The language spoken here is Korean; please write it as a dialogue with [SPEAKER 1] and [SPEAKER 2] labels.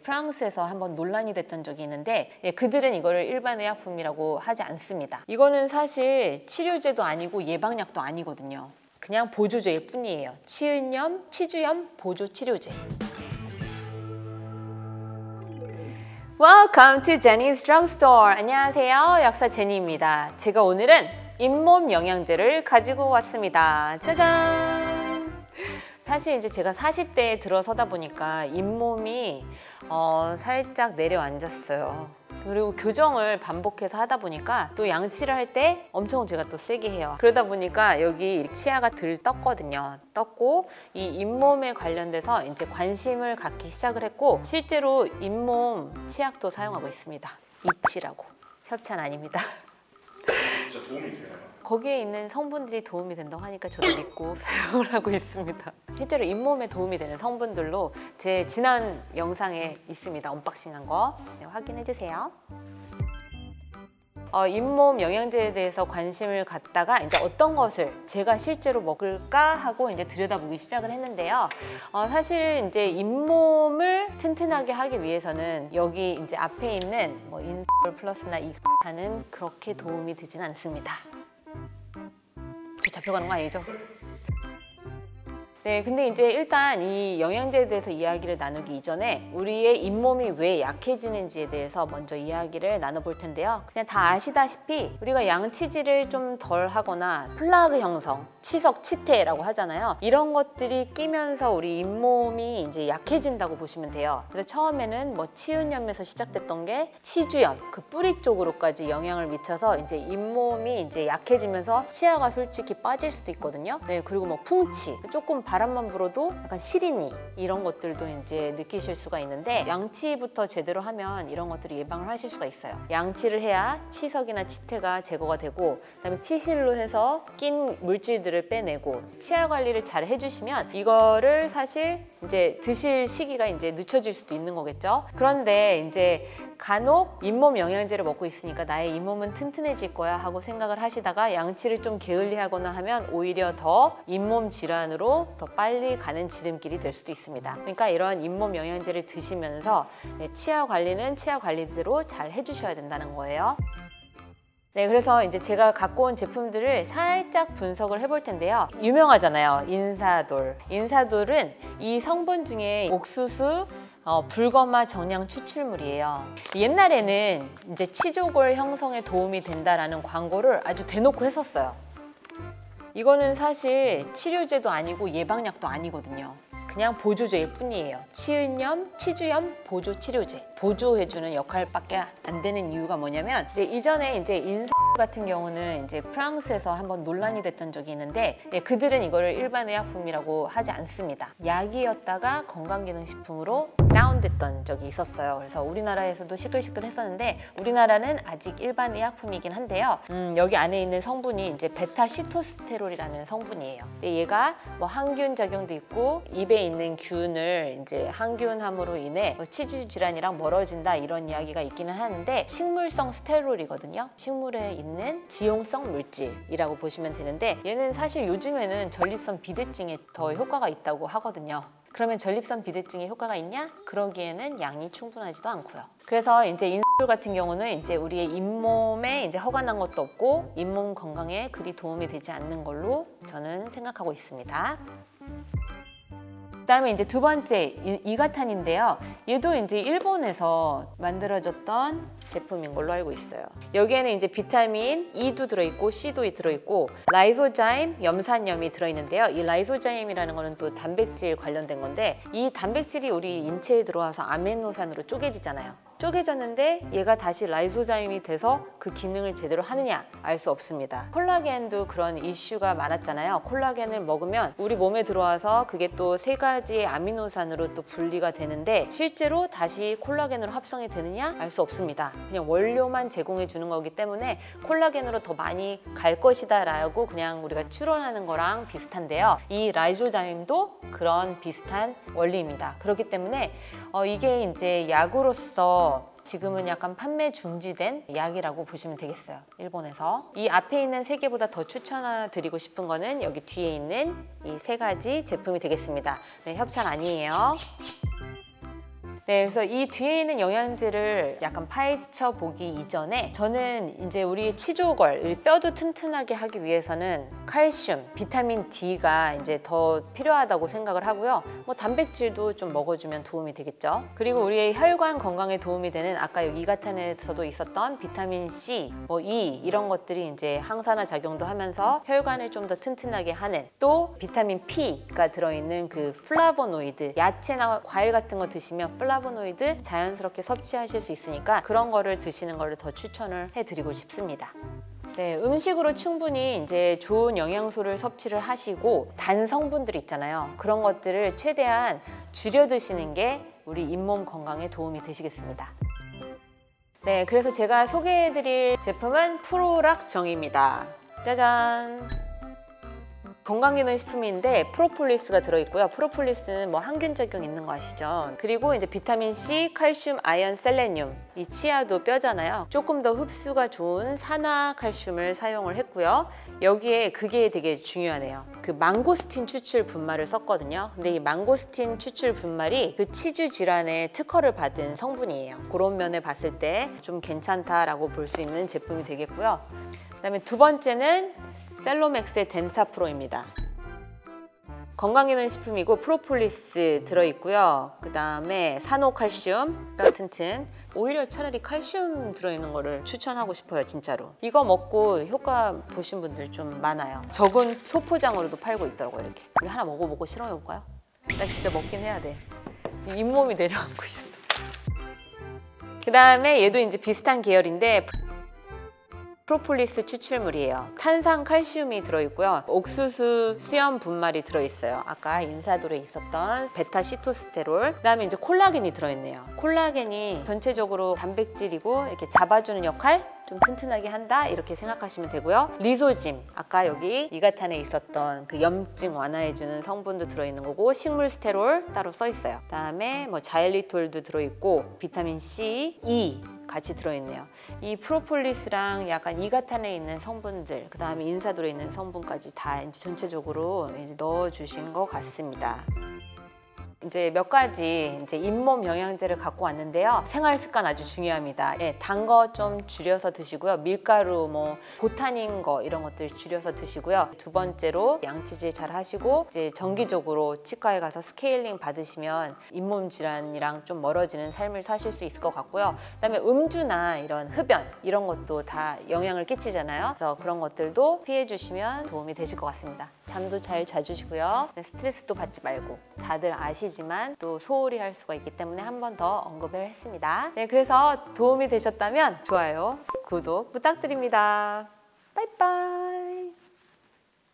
[SPEAKER 1] 프랑스에서 한번 논란이 됐던 적이 있는데 그들은 이거를 일반 의약품이라고 하지 않습니다. 이거는 사실 치료제도 아니고 예방약도 아니거든요. 그냥 보조제일 뿐이에요. 치은염, 치주염 보조 치료제. Welcome to Jenny's Drugstore. 안녕하세요. 약사 제니입니다. 제가 오늘은 잇몸 영양제를 가지고 왔습니다. 짜잔! 사실 이제 제가 40대에 들어서다 보니까 잇몸이 살짝 내려앉았어요. 그리고 교정을 반복해서 하다 보니까 또 양치를 할 때 엄청 제가 또 세게 해요. 그러다 보니까 여기 치아가 들 떴거든요. 떴고 이 잇몸에 관련돼서 이제 관심을 갖기 시작을 했고 실제로 잇몸 치약도 사용하고 있습니다. 이치라고. 협찬 아닙니다.
[SPEAKER 2] 진짜 도움이 돼요?
[SPEAKER 1] 거기에 있는 성분들이 도움이 된다고 하니까 저도 믿고 사용을 하고 있습니다. 실제로 잇몸에 도움이 되는 성분들로 제 지난 영상에 있습니다. 언박싱한 거 확인해 주세요. 잇몸 영양제에 대해서 관심을 갖다가 이제 어떤 것을 제가 실제로 먹을까 하고 이제 들여다보기 시작을 했는데요. 사실 이제 잇몸을 튼튼하게 하기 위해서는 여기 이제 앞에 있는 뭐 인솔 플러스나 이하는 그렇게 도움이 되진 않습니다. 잡혀가는 거 아니죠? 네, 근데 이제 일단 이 영양제에 대해서 이야기를 나누기 이전에 우리의 잇몸이 왜 약해지는지에 대해서 먼저 이야기를 나눠볼 텐데요. 그냥 다 아시다시피 우리가 양치질을 좀 덜 하거나 플라그 형성, 치석, 치태라고 하잖아요. 이런 것들이 끼면서 우리 잇몸이 이제 약해진다고 보시면 돼요. 그래서 처음에는 뭐 치은염에서 시작됐던 게 치주염, 그 뿌리 쪽으로까지 영향을 미쳐서 이제 잇몸이 이제 약해지면서 치아가 솔직히 빠질 수도 있거든요. 네, 그리고 뭐 풍치, 조금 바람만 불어도 약간 시린이 이런 것들도 이제 느끼실 수가 있는데 양치부터 제대로 하면 이런 것들을 예방을 하실 수가 있어요. 양치를 해야 치석이나 치태가 제거가 되고 그다음에 치실로 해서 낀 물질들을 빼내고 치아 관리를 잘 해주시면 이거를 사실 이제 드실 시기가 이제 늦춰질 수도 있는 거겠죠. 그런데 이제 간혹 잇몸 영양제를 먹고 있으니까 나의 잇몸은 튼튼해질 거야 하고 생각을 하시다가 양치를 좀 게을리하거나 하면 오히려 더 잇몸 질환으로 더 빨리 가는 지름길이 될 수도 있습니다. 그러니까 이런 잇몸 영양제를 드시면서 치아 관리는 치아 관리대로 잘 해주셔야 된다는 거예요. 네, 그래서 이제 제가 갖고 온 제품들을 살짝 분석을 해볼 텐데요. 유명하잖아요. 인사돌. 인사돌은 이 성분 중에 옥수수, 불거마 정량 추출물이에요. 옛날에는 이제 치조골 형성에 도움이 된다라는 광고를 아주 대놓고 했었어요. 이거는 사실 치료제도 아니고 예방약도 아니거든요. 그냥 보조제일 뿐이에요. 치은염, 치주염 보조 치료제. 보조해주는 역할밖에 안 되는 이유가 뭐냐면 이제 이전에 이제 인사 같은 경우는 이제 프랑스에서 한번 논란이 됐던 적이 있는데 그들은 이거를 일반 의약품이라고 하지 않습니다. 약이었다가 건강기능식품으로 다운됐던 적이 있었어요. 그래서 우리나라에서도 시끌시끌했었는데 우리나라는 아직 일반 의약품이긴 한데요. 여기 안에 있는 성분이 이제 베타시토스테롤이라는 성분이에요. 얘가 뭐 항균 작용도 있고 입에 있는 균을 이제 항균함으로 인해 치주 질환이랑 멀어진다 이런 이야기가 있기는 하는데 식물성 스테롤이거든요. 식물에 있는 지용성 물질이라고 보시면 되는데 얘는 사실 요즘에는 전립선 비대증에 더 효과가 있다고 하거든요. 그러면 전립선 비대증에 효과가 있냐? 그러기에는 양이 충분하지도 않고요. 그래서 이제 인솔 같은 경우는 이제 우리의 잇몸에 이제 허가난 것도 없고 잇몸 건강에 그리 도움이 되지 않는 걸로 저는 생각하고 있습니다. 그다음에 이제 두 번째 이가탄인데요. 얘도 이제 일본에서 만들어졌던 제품인 걸로 알고 있어요. 여기에는 이제 비타민 E도 들어있고 C도 들어있고 라이소자임, 염산염이 들어있는데요. 이 라이소자임이라는 거는 또 단백질 관련된 건데 이 단백질이 우리 인체에 들어와서 아미노산으로 쪼개지잖아요. 쪼개졌는데 얘가 다시 라이소자임이 돼서 그 기능을 제대로 하느냐 알 수 없습니다. 콜라겐도 그런 이슈가 많았잖아요. 콜라겐을 먹으면 우리 몸에 들어와서 그게 또 세 가지의 아미노산으로 또 분리가 되는데 실제로 다시 콜라겐으로 합성이 되느냐 알 수 없습니다. 그냥 원료만 제공해 주는 거기 때문에 콜라겐으로 더 많이 갈 것이다 라고 그냥 우리가 추론하는 거랑 비슷한데요. 이 라이소자임도 그런 비슷한 원리입니다. 그렇기 때문에 이게 이제 약으로서 지금은 약간 판매 중지된 약이라고 보시면 되겠어요. 일본에서. 이 앞에 있는 세 개보다 더 추천드리고 싶은 거는 여기 뒤에 있는 이 세 가지 제품이 되겠습니다. 네, 협찬 아니에요. 네, 그래서 이 뒤에 있는 영양제를 약간 파헤쳐 보기 이전에 저는 이제 우리 치조걸, 우리 뼈도 튼튼하게 하기 위해서는 칼슘, 비타민 D가 이제 더 필요하다고 생각을 하고요. 뭐 단백질도 좀 먹어주면 도움이 되겠죠. 그리고 우리의 혈관 건강에 도움이 되는 아까 여기 이가탄에서도 있었던 비타민 C, 뭐 E 이런 것들이 이제 항산화 작용도 하면서 혈관을 좀 더 튼튼하게 하는, 또 비타민 P가 들어있는 그 플라보노이드, 야채나 과일 같은 거 드시면 플라보노이드 자연스럽게 섭취하실 수 있으니까 그런 거를 드시는 거를 더 추천을 해드리고 싶습니다. 네, 음식으로 충분히 이제 좋은 영양소를 섭취를 하시고 단 성분들 있잖아요. 그런 것들을 최대한 줄여 드시는 게 우리 잇몸 건강에 도움이 되시겠습니다. 네, 그래서 제가 소개해드릴 제품은 프로락정입니다. 짜잔! 건강기능식품인데 프로폴리스가 들어있고요. 프로폴리스는 뭐 항균작용 있는 거 아시죠? 그리고 이제 비타민 C, 칼슘, 아연, 셀레늄, 이 치아도 뼈잖아요. 조금 더 흡수가 좋은 산화칼슘을 사용을 했고요. 여기에 그게 되게 중요하네요. 그 망고스틴 추출 분말을 썼거든요. 근데 이 망고스틴 추출 분말이 그 치주 질환에 특허를 받은 성분이에요. 그런 면에 봤을 때 좀 괜찮다라고 볼 수 있는 제품이 되겠고요. 그다음에 두 번째는 셀로맥스의 덴타프로입니다. 건강기능식품이고 프로폴리스 들어있고요. 그 다음에 산호칼슘, 뼈 튼튼. 오히려 차라리 칼슘 들어있는 거를 추천하고 싶어요, 진짜로. 이거 먹고 효과 보신 분들 좀 많아요. 적은 소포장으로도 팔고 있더라고요, 이렇게. 우리 하나 먹어보고 실험해볼까요? 나 진짜 먹긴 해야 돼. 잇몸이 내려앉고 있어. 그 다음에 얘도 이제 비슷한 계열인데 프로폴리스 추출물이에요. 탄산 칼슘이 들어있고요. 옥수수 수염 분말이 들어있어요. 아까 인사돌에 있었던 베타시토스테롤. 그다음에 이제 콜라겐이 들어있네요. 콜라겐이 전체적으로 단백질이고 이렇게 잡아주는 역할, 좀 튼튼하게 한다 이렇게 생각하시면 되고요. 리소짐, 아까 여기 이가탄에 있었던 그 염증 완화해주는 성분도 들어있는 거고, 식물 스테롤 따로 써 있어요. 그다음에 뭐 자일리톨도 들어있고 비타민 C, E 같이 들어있네요. 이 프로폴리스랑 약간 이가탄에 있는 성분들, 그 다음에 인사돌에 있는 성분까지 다 이제 전체적으로 이제 넣어주신 것 같습니다. 이제 몇 가지 이제 잇몸 영양제를 갖고 왔는데요. 생활 습관 아주 중요합니다. 예, 단 거 좀 줄여서 드시고요. 밀가루, 뭐 고탄인 거 이런 것들 줄여서 드시고요. 두 번째로 양치질 잘 하시고 이제 정기적으로 치과에 가서 스케일링 받으시면 잇몸 질환이랑 좀 멀어지는 삶을 사실 수 있을 것 같고요. 그다음에 음주나 이런 흡연 이런 것도 다 영향을 끼치잖아요. 그래서 그런 것들도 피해 주시면 도움이 되실 것 같습니다. 잠도 잘 자주시고요. 스트레스도 받지 말고, 다들 아시지만 또 소홀히 할 수가 있기 때문에 한 번 더 언급을 했습니다. 네, 그래서 도움이 되셨다면 좋아요, 구독 부탁드립니다.